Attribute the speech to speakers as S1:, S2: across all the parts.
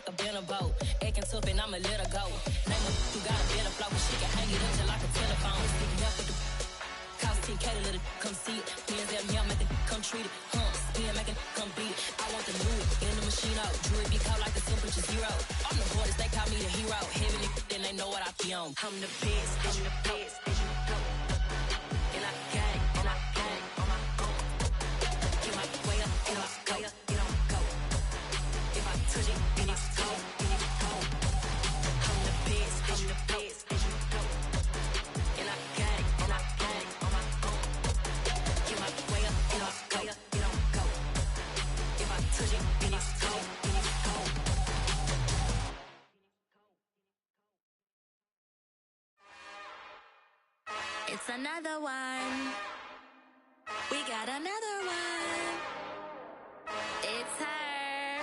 S1: a bent a boat. Acting tough and I'ma let her go. Name her, you got a better flow, but she can hang it up just like a telephone. Speaking up with the cost 10K to let it come see it. Me and them, yeah, make it come treat it. Spin, make it come beat it. I want the new in the machine out. Jewelry be caught like the temperature zero. I'm the boys, they call me the hero. Heavenly, then they know what I be on. I'm the best, I'm the best, and you know. And I got it, and I got it on my own. Get my way up, and I go, it don't go. If I touch it, then it's cold, then it's cold. I'm the best, I'm the best, and you know. And I got it, and I got it on my own. Get my way up, and I go, it don't go. If I touch it, then it's cold, then it's cold.
S2: It's another one. We got another one. It's her.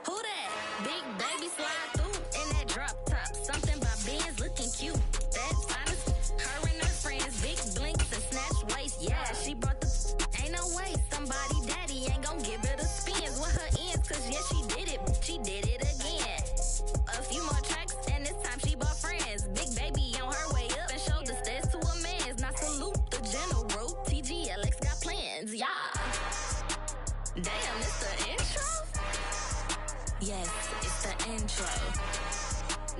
S2: Who that? Big baby slide through in that drop top. Something by Benz looking cute. That's honest. Her and her friends, big blinks and snatch waist. Yeah, she brought the. Ain't no way somebody daddy ain't gon' give it a spins with her ends. Cause yeah, she did it. She did it again. A few more tracks and this time she bought friends. Big baby on her way up and showed the stairs to a man's. Now salute the general. TGLX got plans, yeah. Damn, it's the intro? Yes, it's the intro.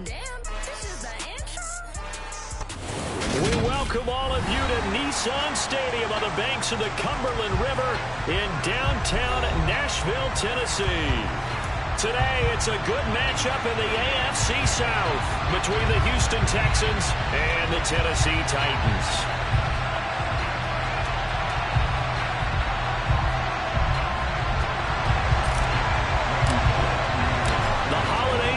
S2: Damn, this is the intro?
S3: We welcome all of you to Nissan Stadium on the banks of the Cumberland River in downtown Nashville, Tennessee. Today, it's a good matchup in the AFC South between the Houston Texans and the Tennessee Titans.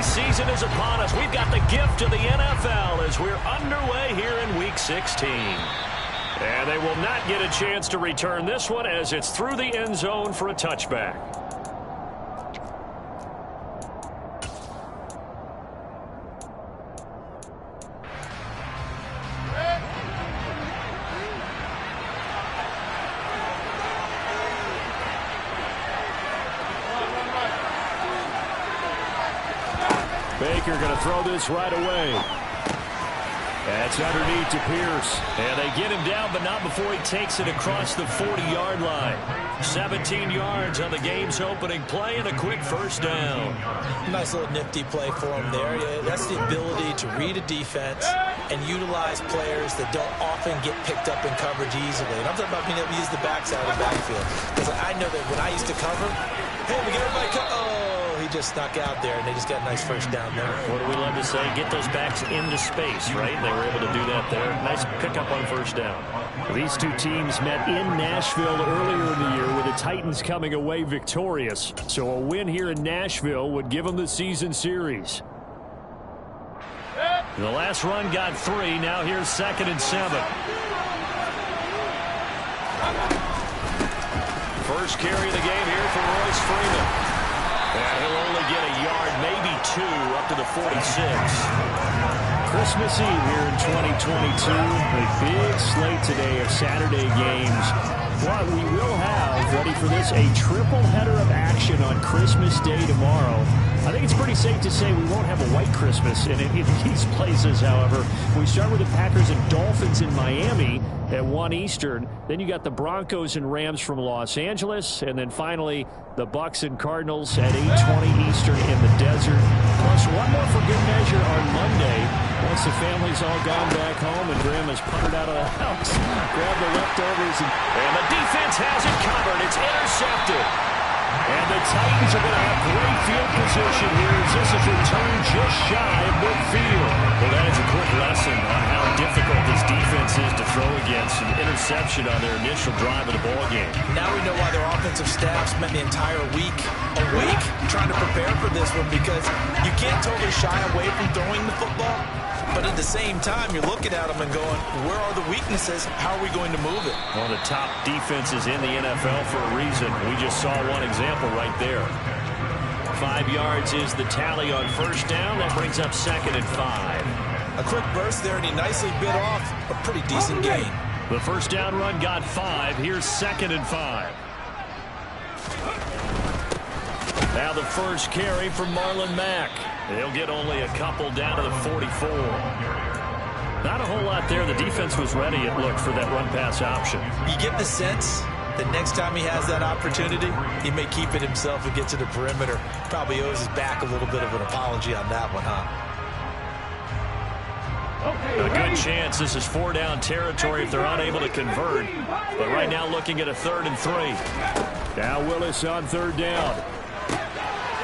S3: Season is upon us. We've got the gift of the NFL as we're underway here in Week 16. And they will not get a chance to return this one as it's through the end zone for a touchback. Baker going to throw this right away. That's underneath to Pierce. And they get him down, but not before he takes it across the 40-yard line. 17 yards on the game's opening play and a quick first down.
S4: Nice little nifty play for him there. Yeah, that's the ability to read a defense and utilize players that don't often get picked up in coverage easily. And I'm talking about being able to use the backside of the backfield. Because I know that when I used to cover, hey, we got everybody he just snuck out there, and they just got a nice first down there.
S3: What do we love to say? Get those backs into space, right? They were able to do that there. Nice pickup on first down. These two teams met in Nashville earlier in the year with the Titans coming away victorious. So a win here in Nashville would give them the season series. The last run got 3. Now here's 2nd and 7. First carry of the game here for Royce Freeman. And he'll only get a yard, maybe 2, up to the 46. Christmas Eve here in 2022. A big slate today of Saturday games. But we will have, ready for this, a triple header of action on Christmas Day tomorrow. I think it's pretty safe to say we won't have a white Christmas in these places, however. We start with the Packers and Dolphins in Miami at 1 Eastern. Then you got the Broncos and Rams from Los Angeles. And then finally, the Bucs and Cardinals at 8:20 Eastern in the desert. Plus one more for good measure on Monday. Once the family's all gone back home and Grandma's puttered out of the house, grab the leftovers. And the defense has it covered. It's intercepted. And the Titans are going to have great field position here as this is returned just shy of midfield. Well, that is a quick lesson on how difficult this defense is to throw against. An interception on their initial drive of the ball game.
S4: Now we know why their offensive staff spent the entire week awake trying to prepare for this one, because you can't totally shy away from throwing the football. But at the same time, you're looking at them and going, where are the weaknesses? How are we going to move it?
S3: One of the top defenses in the NFL for a reason. We just saw one example right there. 5 yards is the tally on first down. That brings up 2nd and 5.
S4: A quick burst there, and he nicely bit off a pretty decent gain.
S3: The first down run got 5. Here's 2nd and 5. Now the first carry from Marlon Mack. They'll get only a couple down to the 44. Not a whole lot there. The defense was ready, it looked, for that run-pass option.
S4: You get the sense that next time he has that opportunity, he may keep it himself and get to the perimeter. Probably owes his back a little bit of an apology on that one, huh?
S3: A good chance this is 4-down territory if they're unable to convert. But right now looking at a 3rd and 3. Now Willis on 3rd down.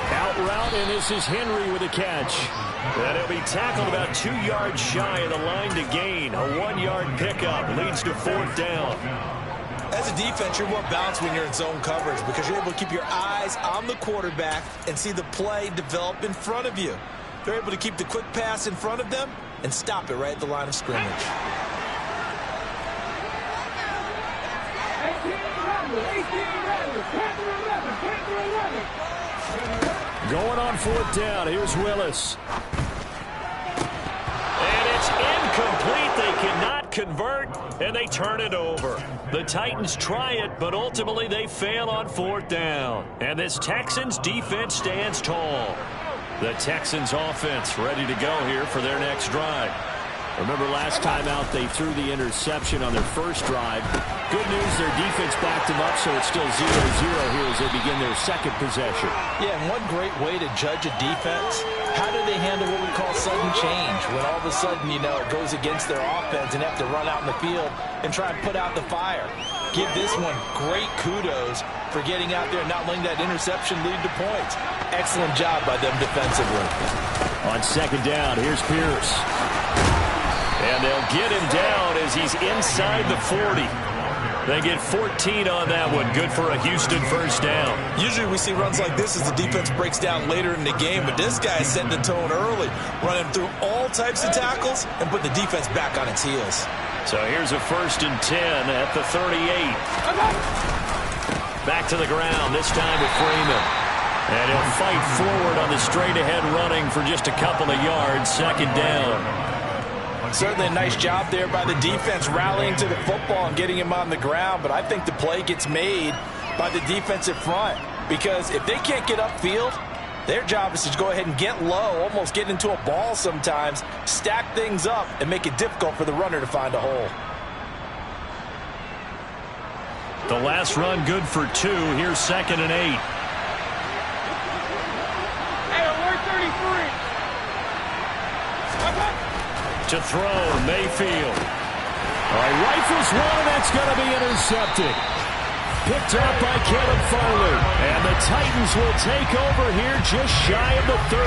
S3: Out route, and this is Henry with a catch. And he'll be tackled about 2 yards shy of the line to gain. A 1-yard pickup leads to 4th down.
S4: As a defense, you're more balanced when you're in zone coverage because you're able to keep your eyes on the quarterback and see the play develop in front of you. They're able to keep the quick pass in front of them and stop it right at the line of scrimmage.
S3: Going on 4th down. Here's Willis. And it's incomplete. They cannot convert, and they turn it over. The Titans try it, but ultimately they fail on 4th down. And this Texans defense stands tall. The Texans offense ready to go here for their next drive. Remember last time out they threw the interception on their first drive. Good news, their defense backed them up, so it's still 0-0 here as they begin their second possession.
S4: Yeah, and one great way to judge a defense, how do they handle what we call sudden change? When all of a sudden, you know, it goes against their offense and have to run out in the field and try and put out the fire. Give this one great kudos for getting out there and not letting that interception lead to points. Excellent job by them defensively.
S3: On 2nd down, here's Pierce. And they'll get him down as he's inside the 40. They get 14 on that one. Good for a Houston first down.
S4: Usually we see runs like this as the defense breaks down later in the game, but this guy is setting the tone early, running through all types of tackles and put the defense back on its heels.
S3: So here's a 1st and 10 at the 38. Back to the ground, this time with Freeman. And he'll fight forward on the straight-ahead running for just a couple of yards. 2nd down.
S4: Certainly a nice job there by the defense rallying to the football and getting him on the ground, but I think the play gets made by the defensive front because if they can't get upfield, their job is to go ahead and get low, almost get into a ball sometimes, stack things up, and make it difficult for the runner to find a hole.
S3: The last run good for 2. Here's 2nd and 8. To throw, Mayfield. All right, rifles one, that's going to be intercepted. Picked up by Caleb Farley. And the Titans will take over here just shy of the 30.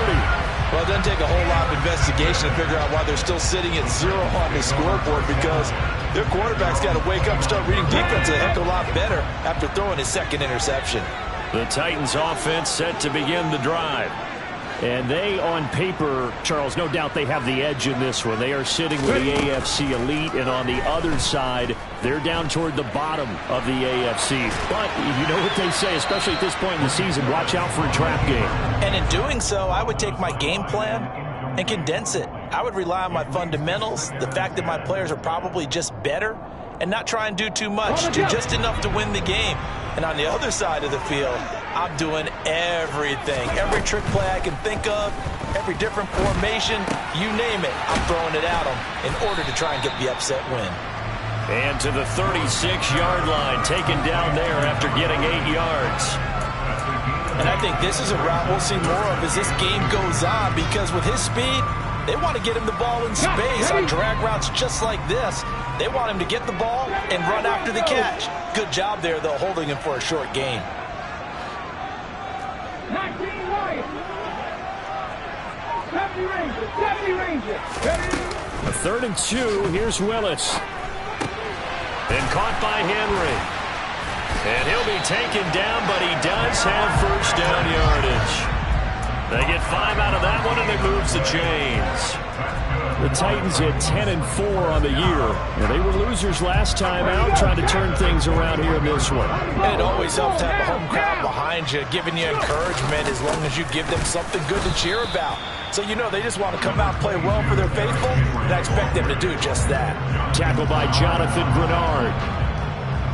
S4: Well, it doesn't take a whole lot of investigation to figure out why they're still sitting at 0 on the scoreboard because their quarterback's got to wake up and start reading defense a heck of a lot better after throwing his 2nd interception.
S3: The Titans offense set to begin the drive. And they, on paper, Charles, no doubt they have the edge in this one. They are sitting with the AFC elite, and on the other side, they're down toward the bottom of the AFC. But you know what they say, especially at this point in the season, watch out for a trap game.
S4: And in doing so, I would take my game plan and condense it. I would rely on my fundamentals, the fact that my players are probably just better, and not try and do too much, do just enough to win the game. And on the other side of the field, I'm doing everything. Every trick play I can think of, every different formation, you name it, I'm throwing it at them in order to try and get the upset win.
S3: And to the 36-yard line, taken down there after getting 8 yards.
S4: And I think this is a route we'll see more of as this game goes on because with his speed, they want to get him the ball in space on drag routes just like this. They want him to get the ball and run after the catch. Good job there, though, holding him for a short gain.
S3: A 3rd and 2. Here's Willis. And caught by Henry. And he'll be taken down, but he does have first down yardage. They get 5 out of that one, and it moves the chains. The Titans hit 10-4 on the year. And they were losers last time out, trying to turn things around here in this one.
S4: And it always helps to have a home crowd behind you, giving you encouragement as long as you give them something good to cheer about. So you know they just want to come out and play well for their faithful, and I expect them to do just that.
S3: Tackle by Jonathan Grenard. And he'll be taken down, but he does have first down yardage. They get 5 out of that one, and it moves the chains. The Titans hit 10-4 on the year. And they were losers last time out, trying to turn things around here in this one. And it always helps to have a home crowd behind you, giving you encouragement as long as you give them something good to cheer about. So you know they just want to come out and play well for their faithful, and I expect them to do just that.
S4: Tackle by Jonathan Grenard.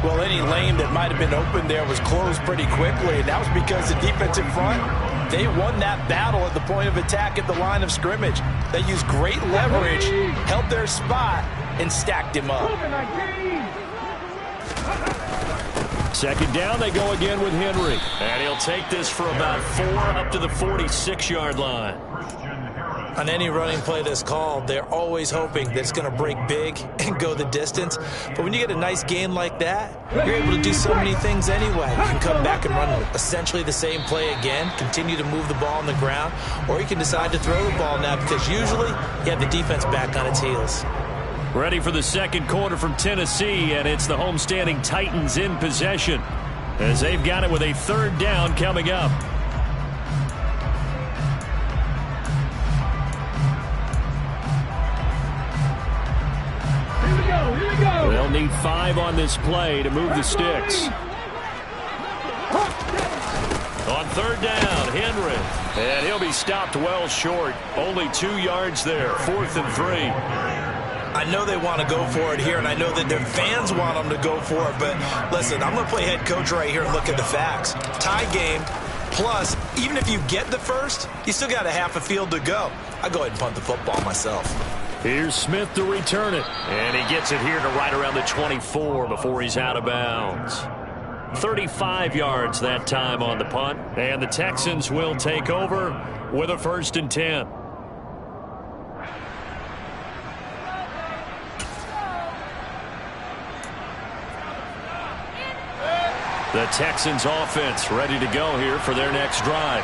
S4: Well, any lane that might have been open there was closed pretty quickly, and that was because the defensive front, they won that battle at the point of attack at the line of scrimmage. They used great leverage, held their spot, and stacked him up.
S3: Second down, they go again with Henry. And he'll take this for about 4 up to the 46-yard line.
S4: On any running play that's called, they're always hoping that it's going to break big and go the distance. But when you get a nice gain like that, you're able to do so many things anyway. You can come back and run essentially the same play again, continue to move the ball on the ground, or you can decide to throw the ball now because usually you have the defense back on its heels.
S3: Ready for the second quarter from Tennessee, and it's the homestanding Titans in possession as they've got it with a third down coming up. They'll need 5 on this play to move the sticks. On third down, Henry. And he'll be stopped well short. Only 2 yards there. 4th and 3.
S4: I know they want to go for it here, and I know that their fans want them to go for it. But listen, I'm going to play head coach right here and look at the facts. Tie game, plus, even if you get the first, you still got a half a field to go. I go ahead and punt the football myself.
S3: Here's Smith to return it. And he gets it here to right around the 24 before he's out of bounds. 35 yards that time on the punt. And the Texans will take over with a 1st and 10. The Texans offense ready to go here for their next drive.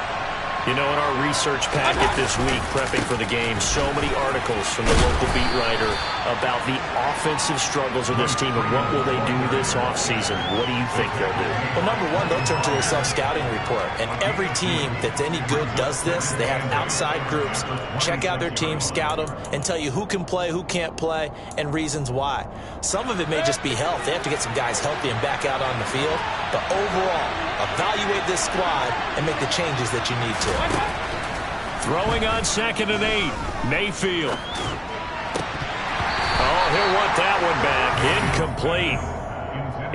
S3: You know, in our research packet this week, prepping for the game, so many articles from the local beat writer about the offensive struggles of this team and what will they do this offseason. What do you think they'll do?
S4: Well, number one, they'll turn to their self-scouting report. And every team that's any good does this. They have outside groups, check out their team, scout them, and tell you who can play, who can't play, and reasons why. Some of it may just be health. They have to get some guys healthy and back out on the field. But overall, evaluate this squad and make the changes that you need to.
S3: Throwing on 2nd and 8. Mayfield. Oh, he'll want that one back. Incomplete.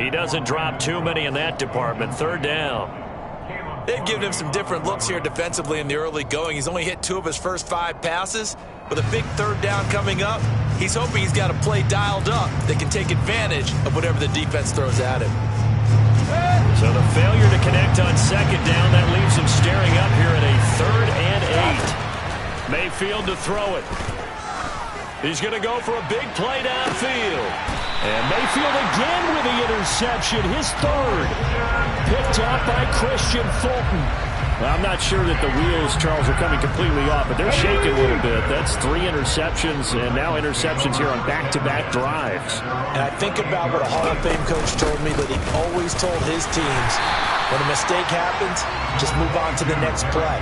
S3: He doesn't drop too many in that department. 3rd down.
S4: They've given him some different looks here defensively in the early going. He's only hit 2 of his first 5 passes. With a big 3rd down coming up, he's hoping he's got a play dialed up that can take advantage of whatever the defense throws at him.
S3: So the failure to connect on 2nd down, that leaves him staring up here at a 3rd and 8. Mayfield to throw it. He's going to go for a big play downfield. And Mayfield again with the interception, his 3rd. Picked up by Christian Fulton. Well, I'm not sure that the wheels, Charles, are coming completely off, but they're shaking a little bit. That's 3 interceptions, and now interceptions here on back-to-back drives.
S4: And I think about what a Hall of Fame coach told me, that he always told his teams, when a mistake happens, just move on to the next play.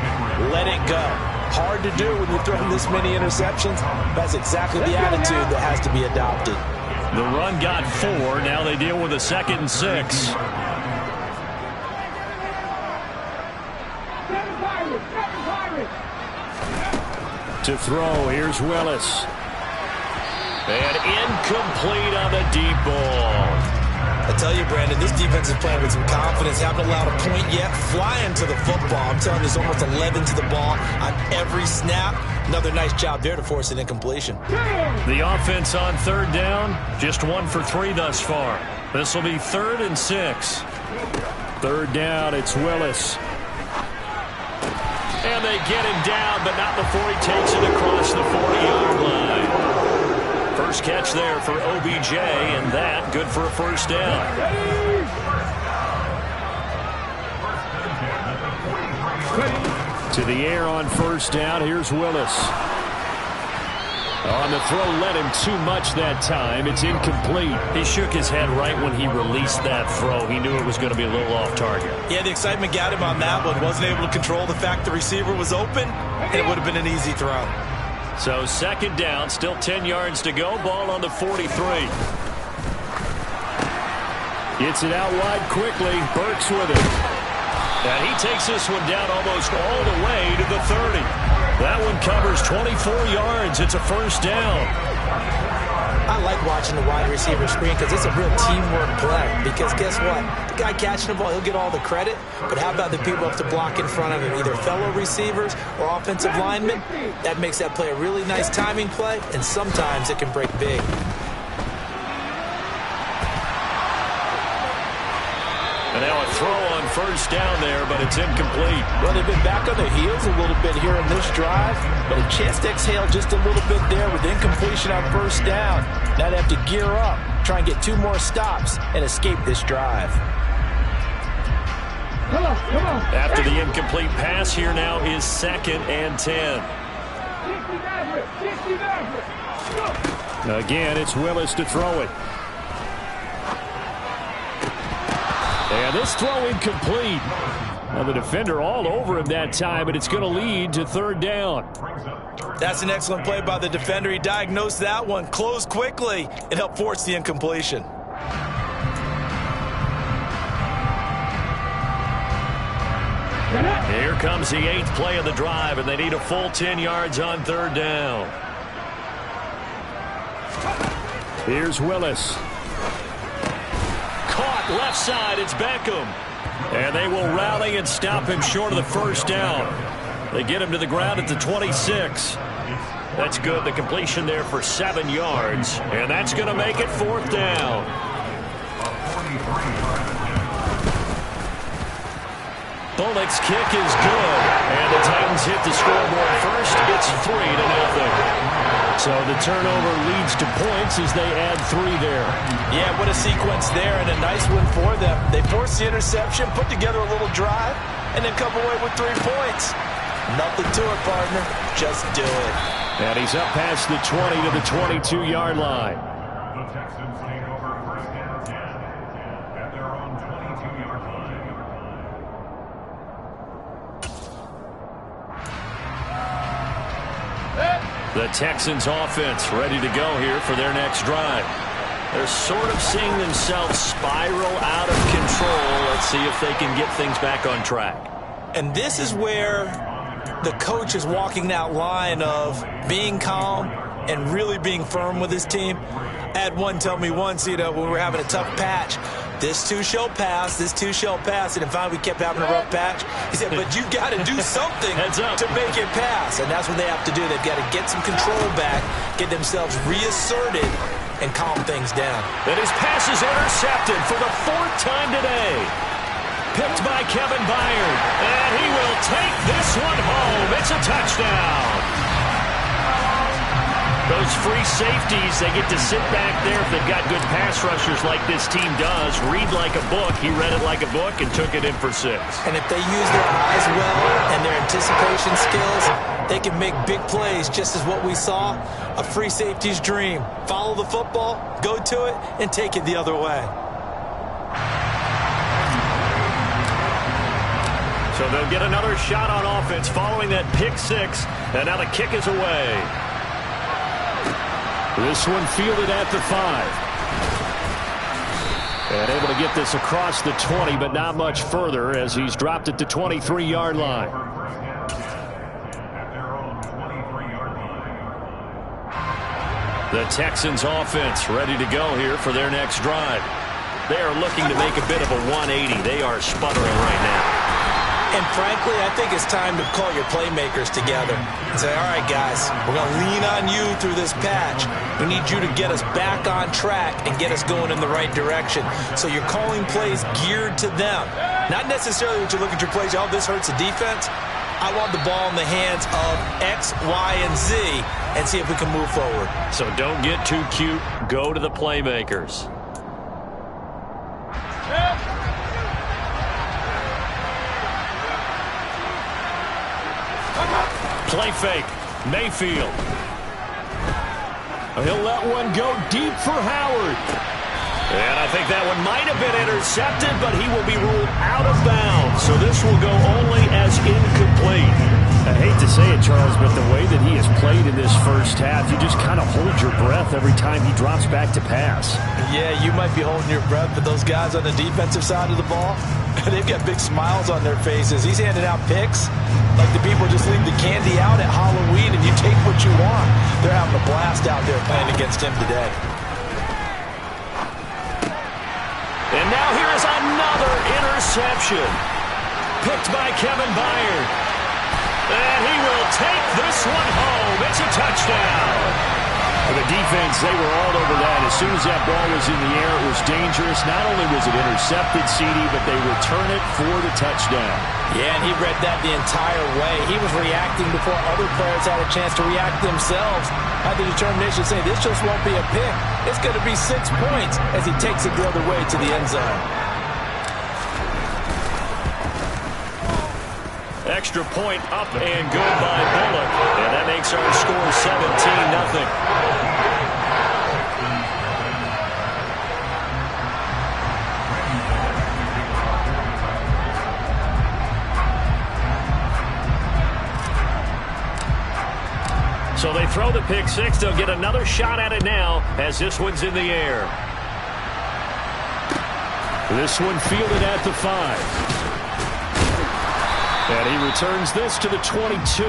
S4: Let it go. Hard to do when you're throwing this many interceptions. That's exactly the attitude that has to be adopted.
S3: The run got 4. Now they deal with a 2nd and 6. To throw, here's Willis. And incomplete on the deep ball.
S4: I tell you, Brandon, this defense is playing with some confidence. Haven't allowed a point yet. Flying to the football. I'm telling you, there's almost 11 to the ball on every snap. Another nice job there to force an incompletion.
S3: The offense on 3rd down, just 1 for 3 thus far. This will be 3rd and 6. 3rd down, it's Willis. And they get him down, but not before he takes it across the 40-yard line. First catch there for OBJ, and that good for a 1st down. To the air on 1st down, here's Willis. On the throw, led him too much that time. It's incomplete. He shook his head right when he released that throw. He knew it was going to be a little off target.
S4: Yeah, the excitement got him on that one. Wasn't able to control the fact the receiver was open, and it would have been an easy throw.
S3: So 2nd down, still 10 yards to go. Ball on the 43. Gets it out wide quickly. Burks with it. And he takes this one down almost all the way to the 30. That one covers 24 yards. It's a 1st down.
S4: I like watching the wide receiver screen because it's a real teamwork play. Because guess what? The guy catching the ball, he'll get all the credit. But how about the people up to block in front of him, either fellow receivers or offensive linemen? That makes that play a really nice timing play, and sometimes it can break big.
S3: And now a throw on first down there, but it's incomplete.
S4: Well, they've been back on their heels a little bit here in this drive, but a chance to exhale just a little bit there with incompletion on first down. Now they have to gear up, try and get 2 more stops, and escape this drive.
S5: Come on.
S3: After the incomplete pass, here now is 2nd and 10. Again, it's Willis to throw it. And this throw incomplete. Now the defender all over him that time, but it's going to lead to 3rd down.
S4: That's an excellent play by the defender. He diagnosed that one, closed quickly, and helped force the incompletion.
S3: Here comes the 8th play of the drive, and they need a full 10 yards on 3rd down. Here's Willis. Caught left side, it's Beckham. And they will rally and stop him short of the first down. They get him to the ground at the 26. That's good. The completion there for 7 yards. And that's going to make it 4th down. Bullock's kick is good. And the Titans hit the scoreboard first. It's 3-0. So the turnover leads to points as they add 3 there.
S4: Yeah, what a sequence there, and a nice one for them. They forced the interception, put together a little drive, and then come away with 3 points. Nothing to it, partner. Just do it.
S3: And he's up past the 20 to the 22-yard line.
S5: The Texans take over first and 10 at their own 22-yard line.
S3: The Texans offense ready to go here for their next drive. They're sort of seeing themselves spiral out of control. Let's see if they can get things back on track.
S4: And this is where the coach is walking that line of being calm and really being firm with his team. I had one tell me once, when we were having a tough patch, this too shall pass, this too shall pass. And finally we kept having a rough patch. He said, but you've got to do something to make it pass. And that's what they have to do. They've got to get some control back, get themselves reasserted, and calm things down.
S3: And his pass is intercepted for the 4th time today. Picked by Kevin Byard. And he will take this one home. It's a touchdown. Those free safeties, they get to sit back there if they've got good pass rushers like this team does. Read like a book. He read it like a book and took it in for 6.
S4: And if they use their eyes well and their anticipation skills, they can make big plays, just as what we saw. A free safety's dream. Follow the football, go to it, and take it the other way.
S3: So they'll get another shot on offense following that pick 6. And now the kick is away. This one fielded at the 5. And able to get this across the 20, but not much further as he's dropped it to 23-yard line. The Texans offense ready to go here for their next drive. They are looking to make a bit of a 180. They are sputtering right now.
S4: And frankly, I think it's time to call your playmakers together and say, all right, guys, we're going to lean on you through this patch. We need you to get us back on track and get us going in the right direction. So you're calling plays geared to them. Not necessarily what you look at your plays, oh, this hurts the defense. I want the ball in the hands of X, Y, and Z and see if we can move forward.
S3: So don't get too cute. Go to the playmakers. Play fake. Mayfield. He'll let one go deep for Howard. And I think that one might have been intercepted, but he will be ruled out of bounds. So this will go only as incomplete. I hate to say it, Charles, but the way that he has played in this first half, you just kind of hold your breath every time he drops back to pass.
S4: Yeah, you might be holding your breath, but those guys on the defensive side of the ball, they've got big smiles on their faces. He's handing out picks like the people just leave the candy out at Halloween and you take what you want. They're having a a blast out there playing against him today.
S3: And now here is another interception. Picked by Kevin Byard. And he will take this one home. It's a touchdown. For the defense, they were all over that. As soon as that ball was in the air, it was dangerous. Not only was it intercepted, CD, but they return it for the touchdown.
S4: Yeah, and he read that the entire way. He was reacting before other players had a chance to react themselves. Had the determination to say, this just won't be a pick. It's going to be 6 points as he takes it the other way to the end zone.
S3: Extra point up and good by Bullock. And that makes our score 17-0. So they throw the pick six. They'll get another shot at it now as this one's in the air. This one fielded at the 5. And he returns this to the 22.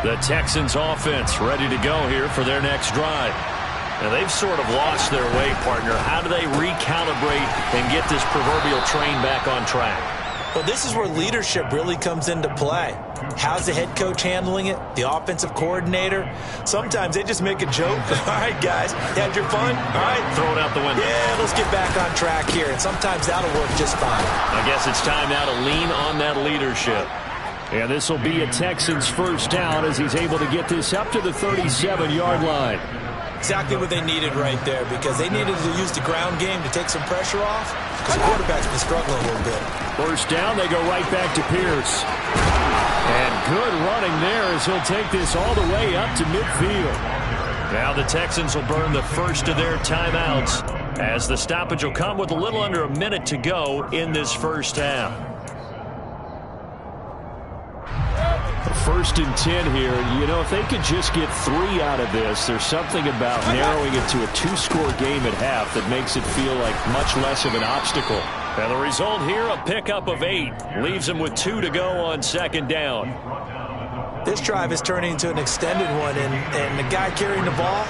S3: The Texans offense ready to go here for their next drive. Now they've sort of lost their way, partner. How do they recalibrate and get this proverbial train back on track?
S4: Well, this is where leadership really comes into play. How's the head coach handling it? The offensive coordinator? Sometimes they just make a joke. All right, guys, you had your fun? All right.
S3: Throw it out the window.
S4: Yeah, let's get back on track here. And sometimes that'll work just fine.
S3: I guess it's time now to lean on that leadership. And this will be a Texans first down as he's able to get this up to the 37-yard line.
S4: Exactly what they needed right there, because they needed to use the ground game to take some pressure off, because the quarterback's been struggling a little bit.
S3: First down, they go right back to Pierce. And good running there as he'll take this all the way up to midfield. Now the Texans will burn the first of their timeouts as the stoppage will come with a little under a minute to go in this first half. First and 10 here. You know, if they could just get 3 out of this, there's something about narrowing it to a 2-score game at half that makes it feel like much less of an obstacle. And the result here, a pickup of 8. Leaves them with 2 to go on second down.
S4: This drive is turning into an extended one, and the guy carrying the ball,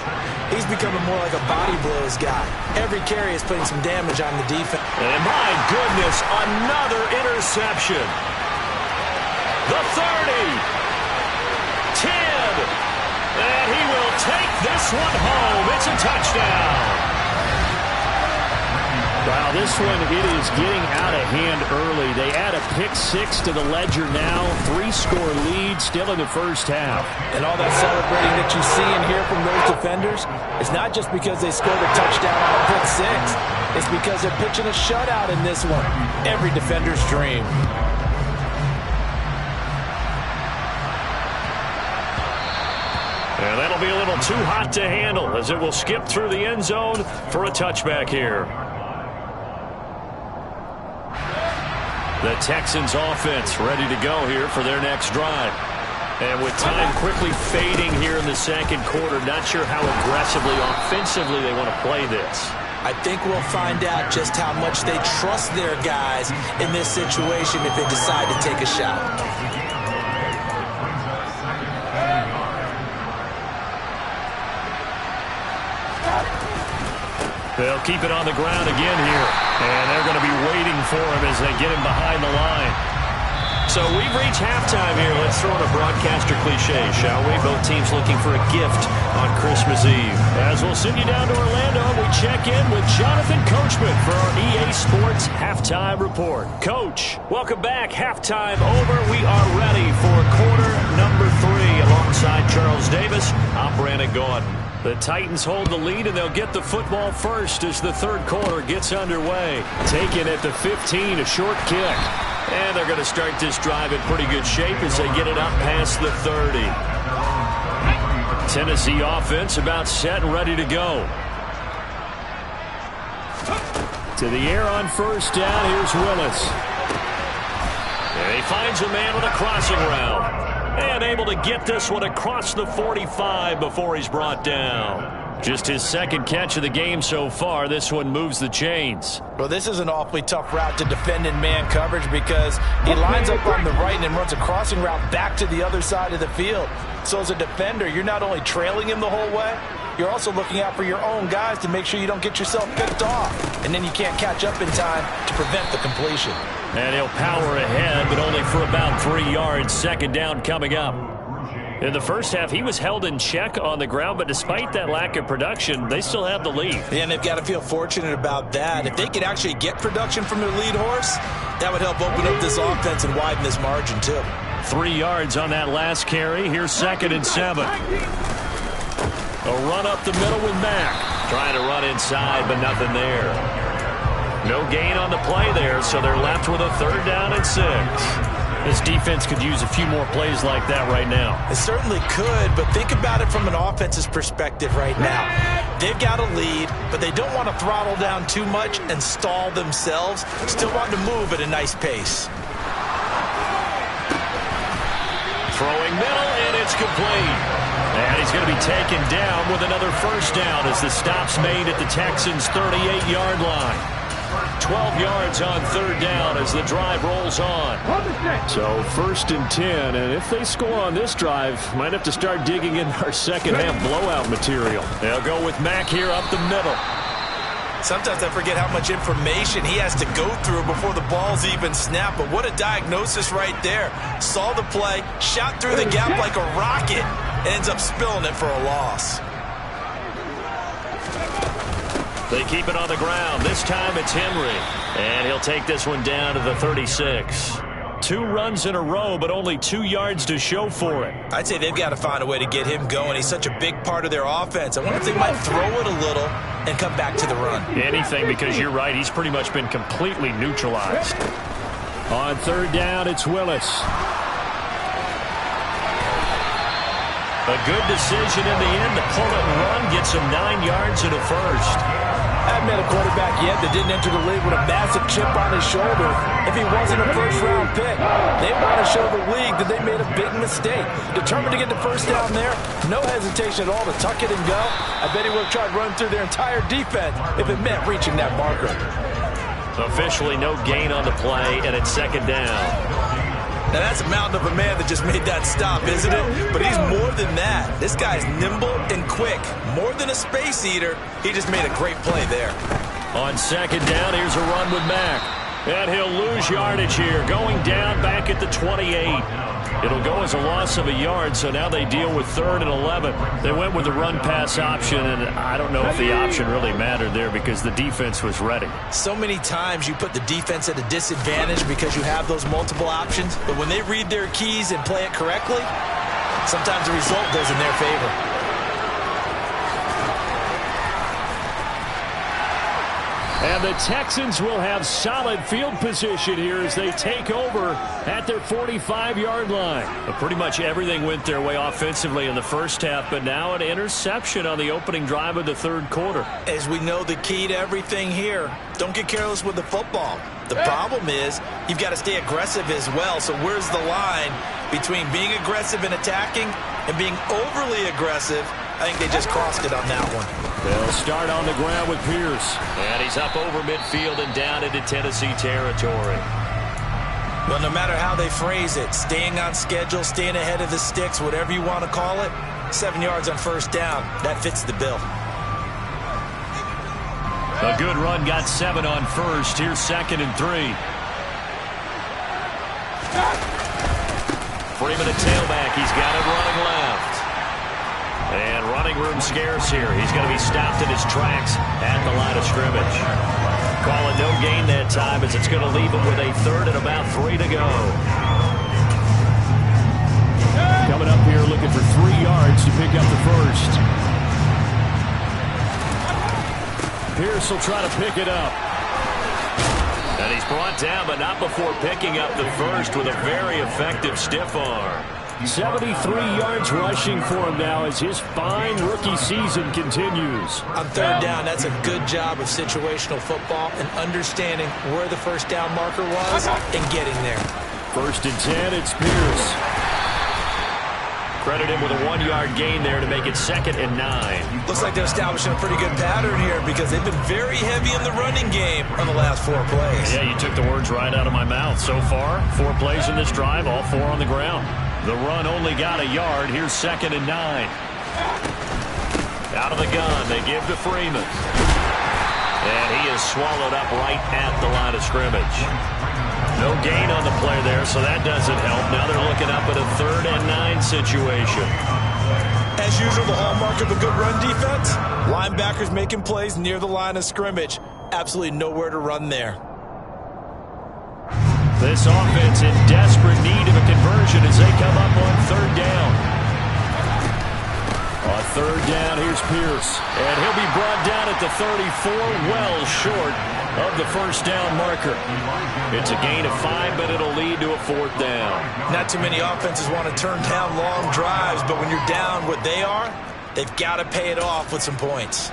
S4: he's becoming more like a body blows guy. Every carry is putting some damage on the defense.
S3: And my goodness, another interception. The 30. 10, and he will take this one home. It's a touchdown. Wow, this one, it is getting out of hand early. They add a pick 6 to the ledger now. 3-score lead still in the first half.
S4: And all that celebrating that you see and hear from those defenders, it's not just because they scored a touchdown on a pick 6. It's because they're pitching a shutout in this one. Every defender's dream.
S3: And that'll be a little too hot to handle as it will skip through the end zone for a touchback here. The Texans offense ready to go here for their next drive. And with time quickly fading here in the second quarter, not sure how aggressively, offensively they want to play this.
S4: I think we'll find out just how much they trust their guys in this situation if they decide to take a shot.
S3: They'll keep it on the ground again here. And they're going to be waiting for him as they get him behind the line. So we've reached halftime here. Let's throw in a broadcaster cliche, shall we? Both teams looking for a gift on Christmas Eve. As we'll send you down to Orlando, we check in with Jonathan Coachman for our EA Sports Halftime Report. Coach, welcome back. Halftime over. We are ready for quarter number 3 alongside Charles Davis. I'm Brandon Gordon. The Titans hold the lead, and they'll get the football first as the third quarter gets underway. Taken at the 15, a short kick. And they're going to start this drive in pretty good shape as they get it up past the 30. Tennessee offense about set and ready to go. To the air on first down, here's Willis. And he finds a man with a crossing route. And able to get this one across the 45 before he's brought down. Just his second catch of the game so far. This one moves the chains.
S4: Well, this is an awfully tough route to defend in man coverage because he lines up on the right and then runs a crossing route back to the other side of the field. So as a defender, you're not only trailing him the whole way, you're also looking out for your own guys to make sure you don't get yourself picked off. And then you can't catch up in time to prevent the completion.
S3: And he'll power ahead, but only for about 3 yards. Second down coming up. In the first half, he was held in check on the ground, but despite that lack of production, they still have the lead.
S4: Yeah, and they've got to feel fortunate about that. If they could actually get production from their lead horse, that would help open up this offense and widen this margin, too.
S3: 3 yards on that last carry. Here's 2nd and 7. A run up the middle with Mack. Trying to run inside, but nothing there. No gain on the play there, so they're left with a 3rd down and 6. This defense could use a few more plays like that right now.
S4: It certainly could, but think about it from an offense's perspective right now. They've got a lead, but they don't want to throttle down too much and stall themselves. Still want to move at a nice pace.
S3: Throwing middle, and it's complete. And he's going to be taken down with another 1st down as the stop's made at the Texans' 38-yard line. 12 yards on 3rd down as the drive rolls on. So 1st and 10, and if they score on this drive, might have to start digging in our second half blowout material. They'll go with Mack here up the middle.
S4: Sometimes I forget how much information he has to go through before the ball's even snapped, but what a diagnosis right there. Saw the play, shot through the gap like a rocket, ends up spilling it for a loss.
S3: They keep it on the ground. This time it's Henry. And he'll take this one down to the 36. 2 runs in a row, but only 2 yards to show for it.
S4: I'd say they've got to find a way to get him going. He's such a big part of their offense. I wonder if they might throw it a little and come back to the run.
S3: Anything, because you're right. He's pretty much been completely neutralized. On 3rd down, it's Willis. A good decision in the end to pull it and run. Gets him 9 yards and a 1st.
S4: I haven't met a quarterback yet that didn't enter the league with a massive chip on his shoulder if he wasn't a 1st-round pick. They want to show the league that they made a big mistake. Determined to get the 1st down there, no hesitation at all to tuck it and go. I bet he would have tried running through their entire defense if it meant reaching that marker.
S3: Officially no gain on the play, and it's 2nd down.
S4: Now, that's a mountain of a man that just made that stop, isn't it? But he's more than that. This guy's nimble and quick. More than a space eater, he just made a great play there.
S3: On 2nd down, here's a run with Mack. And he'll lose yardage here, going down back at the 28. It'll go as a loss of a yard, so now they deal with 3rd and 11. They went with the run-pass option, and I don't know if the option really mattered there because the defense was ready.
S4: So many times you put the defense at a disadvantage because you have those multiple options, but when they read their keys and play it correctly, sometimes the result goes in their favor.
S3: And the Texans will have solid field position here as they take over at their 45-yard line. But pretty much everything went their way offensively in the first half, but now an interception on the opening drive of the 3rd quarter.
S4: As we know, the key to everything here, don't get careless with the football. The problem is you've got to stay aggressive as well. So where's the line between being aggressive and attacking and being overly aggressive? I think they just crossed it on that one.
S3: They'll start on the ground with Pierce. And he's up over midfield and down into Tennessee territory.
S4: Well, no matter how they phrase it, staying on schedule, staying ahead of the sticks, whatever you want to call it, 7 yards on 1st down, that fits the bill.
S3: A good run got 7 on 1st. Here's 2nd and 3. Freeman at tailback. He's got it running left. And running room scarce here. He's going to be stopped in his tracks at the line of scrimmage. Call it no gain that time as it's going to leave him with a 3rd and about 3 to go. Coming up here looking for 3 yards to pick up the 1st. Pierce will try to pick it up. And he's brought down, but not before picking up the 1st with a very effective stiff arm. 73 yards rushing for him now as his fine rookie season continues.
S4: On 3rd down, that's a good job of situational football and understanding where the 1st down marker was and getting there.
S3: 1st and 10, it's Pierce. Credit him with a 1-yard gain there to make it 2nd and 9.
S4: Looks like they're establishing a pretty good pattern here because they've been very heavy in the running game on the last 4 plays.
S3: Yeah, you took the words right out of my mouth. So far, 4 plays in this drive, all 4 on the ground. The run only got a yard. Here's 2nd and 9. Out of the gun, they give to Freeman. And he is swallowed up right at the line of scrimmage. No gain on the play there, so that doesn't help. Now they're looking up at a 3rd and 9 situation.
S4: As usual, the hallmark of a good run defense, linebackers making plays near the line of scrimmage. Absolutely nowhere to run there.
S3: This offense in desperate need of a conversion as they come up on 3rd down. On 3rd down, here's Pierce. And he'll be brought down at the 34, well short of the 1st down marker. It's a gain of 5, but it'll lead to a 4th down.
S4: Not too many offenses want to turn down long drives, but when you're down what they are, they've got to pay it off with some points.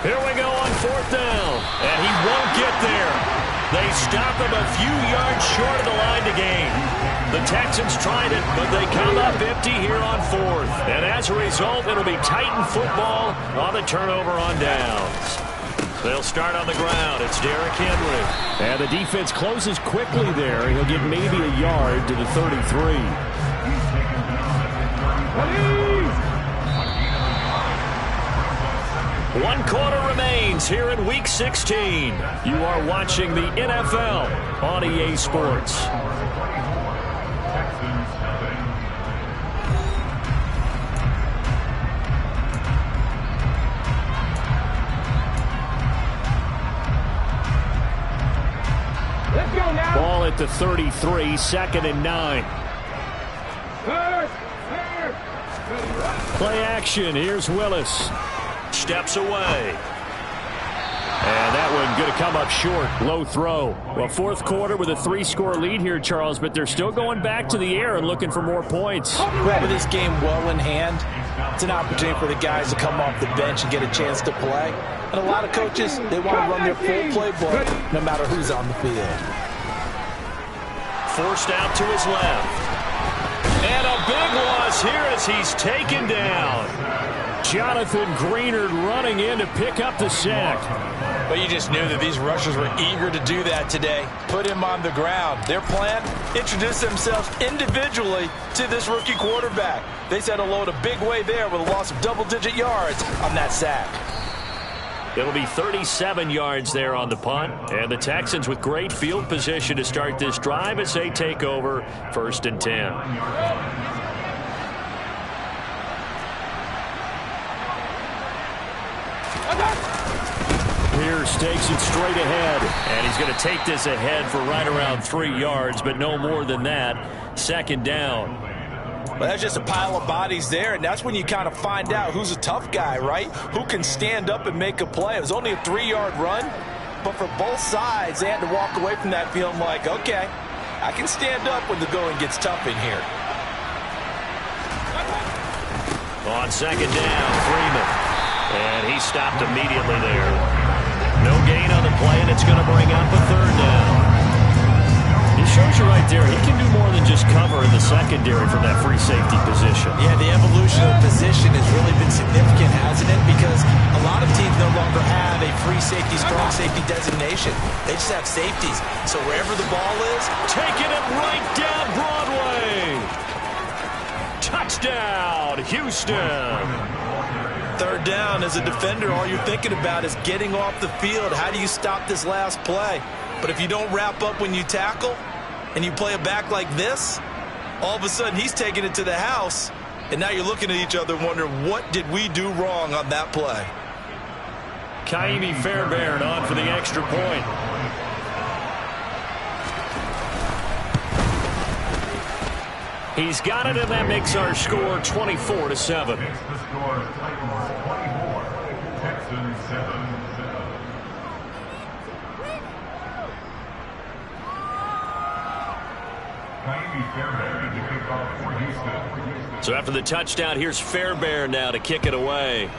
S3: Here we go on 4th down, and he won't get there. They stop him a few yards short of the line to gain. The Texans tried it, but they come up empty here on 4th. And as a result, it'll be Titan football on the turnover on downs. They'll start on the ground. It's Derrick Henry. And the defense closes quickly there. He'll get maybe a yard to the 33. 1 quarter remains here in Week 16. You are watching the NFL on EA Sports.
S6: Let's go now.
S3: Ball at the 33, 2nd and 9. Play action. Here's Willis. Steps away. And that one going to come up short. Low throw. Well, 4th quarter with a 3-score lead here, Charles, but they're still going back to the air and looking for more points.
S4: Well, with this game well in hand, it's an opportunity for the guys to come off the bench and get a chance to play. And a lot of coaches, they want to run their full playbook no matter who's on the field.
S3: Forced out to his left. And a big loss here as he's taken down. Jonathan Greenard running in to pick up the sack.
S4: But you just knew that these rushers were eager to do that today. Put him on the ground. Their plan, introduce themselves individually to this rookie quarterback. They said hello in a big way there with a loss of double-digit yards on that sack.
S3: It'll be 37 yards there on the punt. And the Texans with great field position to start this drive as they take over 1st and 10. Pierce takes it straight ahead, and he's going to take this ahead for right around 3 yards, but no more than that. 2nd down.
S4: Well, that's just a pile of bodies there, and that's when you kind of find out who's a tough guy, right? Who can stand up and make a play. It was only a 3-yard run, but for both sides, they had to walk away from that feeling like, okay, I can stand up when the going gets tough in here.
S3: On 2nd down, Freeman. And he stopped immediately there. No gain on the play, and it's going to bring up a 3rd down. He shows you right there, he can do more than just cover in the secondary from that free safety position.
S4: Yeah, the evolution of the position has really been significant, hasn't it? Because a lot of teams no longer have a free safety, strong safety designation. They just have safeties. So wherever the ball is,
S3: taking it right down Broadway. Touchdown, Houston.
S4: 3rd down as a defender, all you're thinking about is getting off the field. How do you stop this last play? But if you don't wrap up when you tackle and you play it back like this, all of a sudden he's taking it to the house, and now you're looking at each other and wondering, what did we do wrong on that play?
S3: Kaimi Fairbairn on for the extra point. He's got it, and that makes our score 24-7.
S5: Makes the score Titans 24, Texans 7.
S3: So after the touchdown, here's Fairbairn now to kick it away.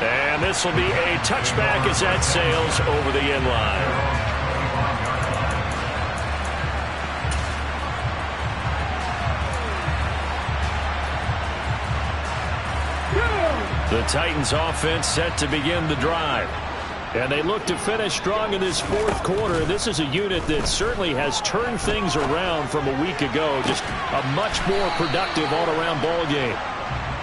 S3: And this will be a touchback as that sails over the end line. The Titans offense set to begin the drive. And they look to finish strong in this fourth quarter. This is a unit that certainly has turned things around from a week ago. Just a much more productive all-around ball game.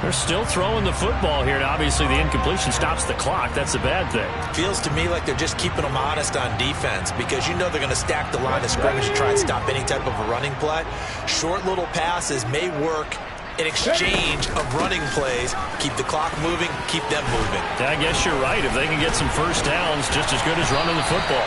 S3: They're still throwing the football here, and obviously the incompletion stops the clock. That's a bad thing.
S4: Feels to me like they're just keeping them honest on defense because you know they're going to stack the line of scrimmage and try and stop any type of a running play. Short little passes may work in exchange of running plays. Keep the clock moving, keep them moving.
S3: I guess you're right. If they can get some first downs, just as good as running the football.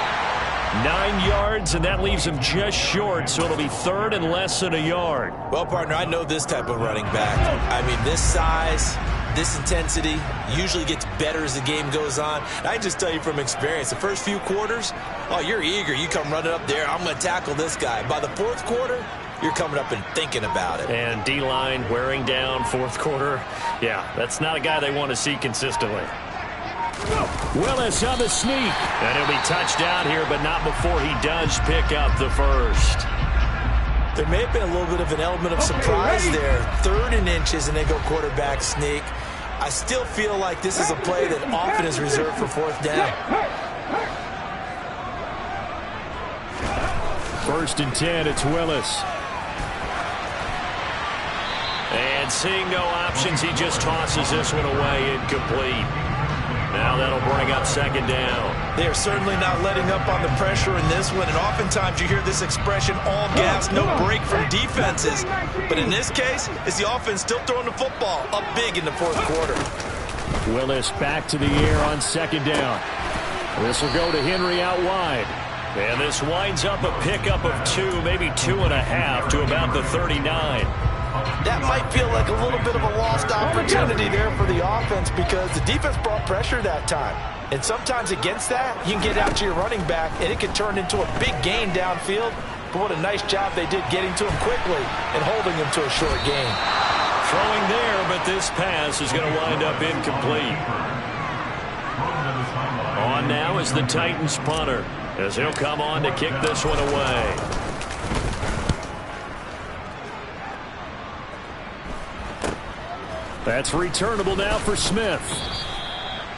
S3: 9 yards, and that leaves them just short, so it'll be third and less than a yard.
S4: Well, partner, I know this type of running back. I mean, this size, this intensity usually gets better as the game goes on. And I just tell you from experience, the first few quarters, oh, you're eager. You come running up there, I'm going to tackle this guy. By the fourth quarter, you're coming up and thinking about it.
S3: And D-line wearing down fourth quarter. Yeah, that's not a guy they want to see consistently. Willis on the sneak. And he'll be touchdown here, but not before he does pick up the first.
S4: There may have been a little bit of an element of surprise there. 3rd and inches, and they go quarterback sneak. I still feel like this is a play that often is reserved for 4th down.
S3: 1st and 10, it's Willis. And seeing no options, he just tosses this one away, incomplete. Now that'll bring up 2nd down.
S4: They are certainly not letting up on the pressure in this one, and oftentimes you hear this expression, all gas, no break from defenses. But in this case, it's the offense still throwing the football up big in the 4th quarter.
S3: Willis back to the air on 2nd down. This will go to Henry out wide. And this winds up a pickup of 2, maybe 2.5 to about the 39.
S4: That might feel like a little bit of a lost opportunity there for the offense because the defense brought pressure that time. And sometimes against that, you can get out to your running back, and it can turn into a big gain downfield. But what a nice job they did getting to him quickly and holding him to a short gain.
S3: Throwing there, but this pass is going to wind up incomplete. On now is the Titans punter, as he'll come on to kick this one away. That's returnable now for Smith.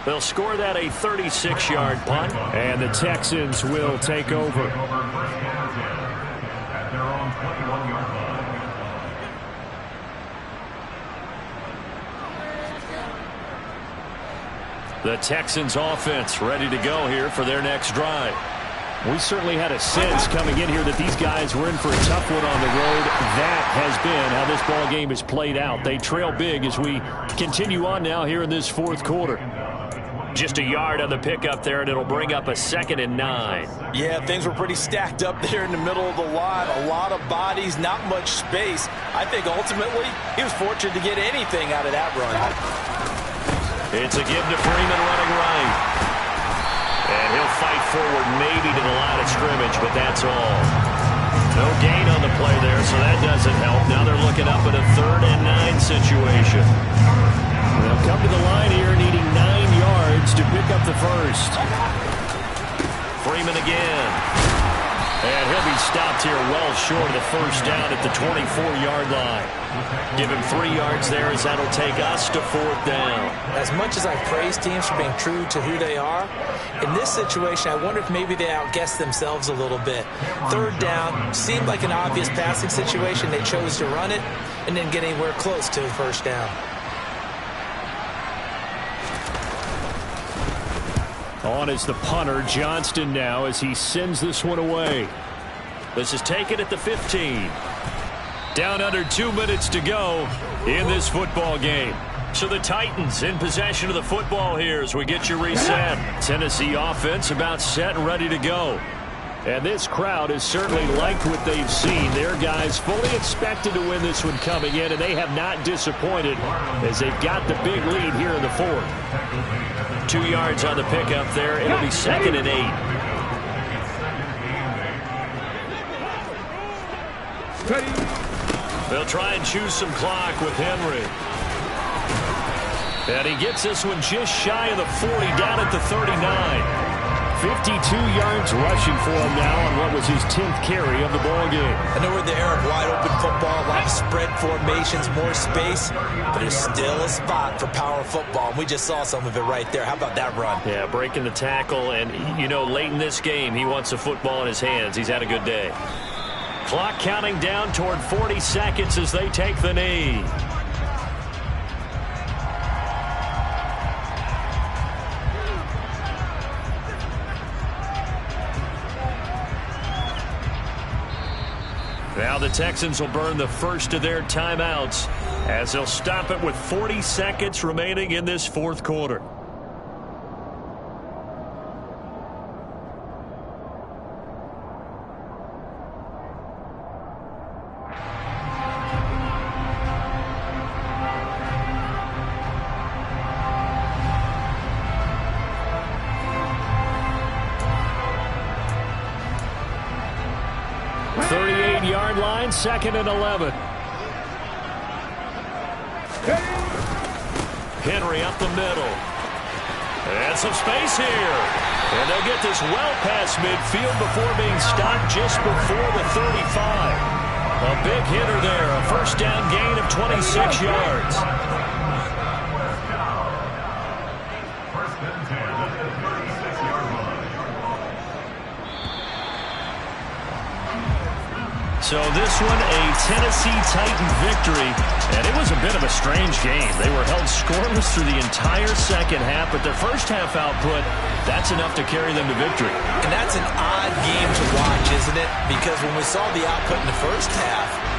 S3: They'll score that a 36-yard punt, and the Texans will take over.
S5: At their own 21-yard line.
S3: The Texans offense ready to go here for their next drive. We certainly had a sense coming in here that these guys were in for a tough one on the road. That has been how this ball game has played out. They trail big as we continue on now here in this 4th quarter. Just a yard on the pickup there, and it'll bring up a 2nd and 9.
S4: Yeah, things were pretty stacked up there in the middle of the line. A lot of bodies, not much space. I think ultimately he was fortunate to get anything out of that run.
S3: It's a give to Freeman running right. And he'll fight forward maybe to the line of scrimmage, but that's all. No gain on the play there, so that doesn't help. Now they're looking up at a 3rd and 9 situation. They'll come to the line here needing 9 yards to pick up the first. Freeman again. And he'll be stopped here well short of the first down at the 24-yard line. Give him 3 yards there as that'll take us to 4th down.
S4: As much as I praise teams for being true to who they are, in this situation, I wonder if maybe they outguessed themselves a little bit. 3rd down seemed like an obvious passing situation. They chose to run it and didn't get anywhere close to the first down.
S3: On is the punter, Johnston, now as he sends this one away. This is taken at the 15. Down under 2 minutes to go in this football game. So the Titans in possession of the football here as we get you reset. Tennessee offense about set and ready to go. And this crowd has certainly liked what they've seen. Their guys fully expected to win this one coming in, and they have not disappointed as they've got the big lead here in the 4th. 2 yards on the pickup there. It'll be 2nd and 8. They'll try and choose some clock with Henry. And he gets this one just shy of the 40, down at the 39. 52 yards rushing for him now on what was his 10th carry of the ball game.
S4: I know we're in the era of wide-open football, a lot of spread formations, more space, but there's still a spot for power football, and we just saw some of it right there. How about that run?
S3: Yeah, breaking the tackle, and, you know, late in this game, he wants the football in his hands. He's had a good day. Clock counting down toward 40 seconds as they take the knee. Now the Texans will burn the first of their timeouts as they'll stop it with 40 seconds remaining in this fourth quarter. Line, 2nd and 11. Henry up the middle. And some space here. And they'll get this well past midfield before being stopped just before the 35. A big hitter there. A first down gain of 26 yards. So this one, a Tennessee Titan victory, and it was a bit of a strange game. They were held scoreless through the entire second half, but their first half output, that's enough to carry them to victory.
S4: And that's an odd game to watch, isn't it? Because when we saw the output in the first half,